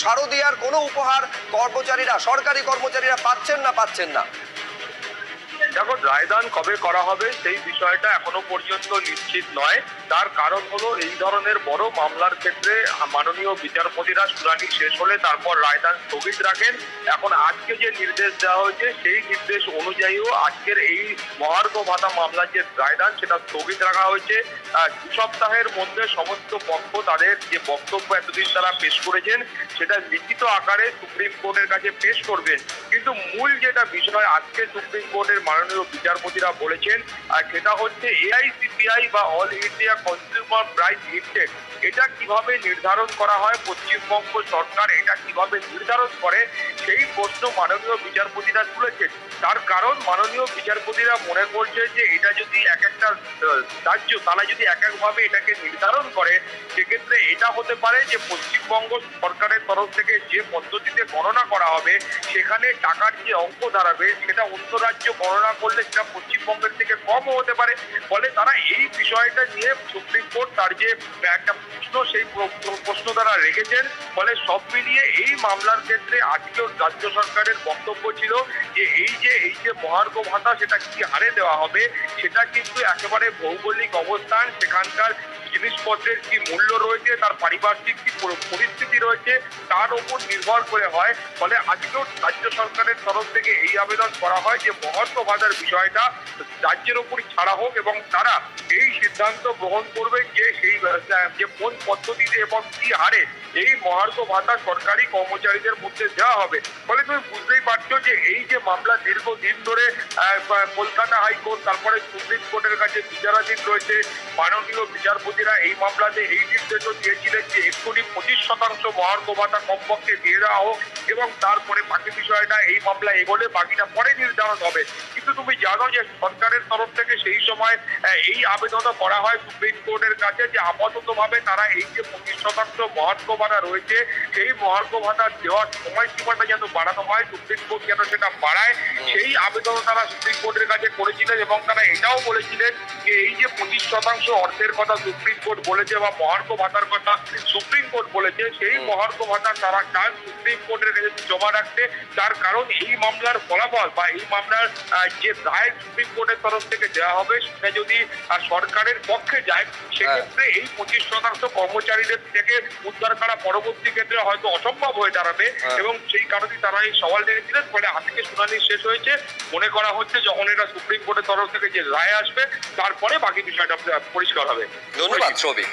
শারদীয়ার কোনো উপহার কর্মচারীরা, সরকারি কর্মচারীরা পাচ্ছেন না? দেখো, রায়দান কবে করা হবে সেই বিষয়টা এখনো পর্যন্ত নিশ্চিত নয়। তার কারণ হলো, এই ধরনের বড় মামলার ক্ষেত্রে মাননীয় বিচারপতিরা শুনানি শেষ হলে তারপর রায়দান স্থগিত রাখেন। এখন আজকে যে নির্দেশ দেওয়া হয়েছে সেই নির্দেশ অনুযায়ীও আজকের এই মহার্ঘ ভাতা মামলার যে রায়দান সেটা স্থগিত রাখা হয়েছে। 2 সপ্তাহের মধ্যে সমস্ত পক্ষ তাদের যে বক্তব্য এতদিন তারা পেশ করেছেন সেটা লিখিত আকারে সুপ্রিম কোর্টের কাছে পেশ করবেন। কিন্তু মূল যেটা বিষয় আজকে সুপ্রিম কোর্টের মাননীয় বিচারপতিরা বলেছেন, আর সেটা হচ্ছে এআইসিপিআই বা all India consumer price index এটা কিভাবে নির্ধারণ করা হয়, পশ্চিমবঙ্গ সরকার এটা কিভাবে নির্ধারণ করে, সেই প্রশ্ন মাননীয় বিচারপতিরা তুলেছেন। তার কারণ মাননীয় বিচারপতিরা মনে করছে যে এটা যদি এক একটা রাজ্য তারা যদি এক একভাবে এটাকে নির্ধারণ করে, সেক্ষেত্রে এটা হতে পারে যে পশ্চিমবঙ্গ সরকারের তরফ থেকে যে পদ্ধতিতে গণনা করা হবে সেখানে টাকার যে অঙ্ক দাঁড়াবে সেটা অন্য রাজ্য গণনা করলে সেটা পশ্চিমবঙ্গের থেকে কমও হতে পারে। ফলে তারা এই বিষয়টা নিয়ে সুপ্রিম কোর্ট তার যে একটা প্রশ্ন সেই প্রশ্ন তারা রেখেছেন। ফলে সব মিলিয়ে এই মামলার ক্ষেত্রে আজকেও রাজ্য সরকারের বক্তব্য ছিল যে এই যে মহার্ঘ ভাতা সেটা কি হারে দেওয়া হবে, সেটা কিন্তু একেবারে ভৌগোলিক অবস্থান, সেখানকার জিনিসপত্রের কি মূল্য রয়েছে, তার পারিপার্শ্বিক কি পরিস্থিতি রয়েছে তার উপর নির্ভর করে হয়। ফলে আজকেও রাজ্য সরকারের তরফ থেকে এই আবেদন করা হয় যে মহার্ঘ ভাতার বিষয়টা রাজ্যের উপরই ছাড়া হোক এবং তারা এই সিদ্ধান্ত গ্রহণ করবে যে সেই যে কোন পদ্ধতিতে এবং কি হারে এই মহার্ঘ ভাতা সরকারি কর্মচারীদের মধ্যে দেওয়া হবে। ফলে তুমি বুঝতেই পারছো যে এই যে মামলা দীর্ঘদিন ধরে কলকাতা হাইকোর্ট তারপরে সুপ্রিম কোর্টের কাছে বিচারাধীন রয়েছে। মাননীয় বিচারপতিরা এই মামলাতে এই নির্দেশও দিয়েছিলেন যে এক্ষুনি 25% মহার্ঘ ভাতা কমপক্ষে দিয়ে দেওয়া হোক এবং তারপরে বাকি বিষয়টা এই মামলা এগোলে বাকিটা পরে নির্ধারণ হবে। কিন্তু তুমি জানো যে সরকারের তরফ থেকে সেই সময় এই আবেদনও করা হয় সুপ্রিম কোর্টের কাছে যে আপাততভাবে তারা এই যে 25% মহার্ঘ ভাতা রয়েছে সেই মহার্ঘ ভাতা দেওয়ার সময়সীমাটা যেন বাড়ানো হয়, সুপ্রিম কোর্ট যেন সেটা বাড়ায় সেই আবেদন তারা সুপ্রিম কোর্টের কাছে করেছিলেন। এবং তারা এটাও বলেছিলেন যে এই যে 25% অর্থের কথা সুপ্রিম কোর্ট বলেছে বা মহার্ঘ ভাতার কথা সুপ্রিম কোর্ট বলেছে, সেই মহার্ঘ ভাতা তারা চান সুপ্রিম কোর্টের কাছে জমা রাখতে। তার কারণ এই মামলার ফলাফল বা এই মামলার যে রায় সুপ্রিম কোর্টের তরফ থেকে দেওয়া হবে সেটা যদি সরকারের পক্ষে যায় সেক্ষেত্রে এই 25% কর্মচারীদের থেকে উদ্ধার করা পরবর্তী ক্ষেত্রে হয়তো অসম্ভব হয়ে দাঁড়াবে এবং সেই কারণেই তারা এই সওয়াল রেখেছিলেন। ফলে আজকে শুনানি শেষ হয়েছে, মনে করা হচ্ছে যখন এটা সুপ্রিম কোর্টের তরফ থেকে যে রায় আসবে তারপরে বাকি বিষয়টা পরিষ্কার হবে। ধন্যবাদ সৌভিক।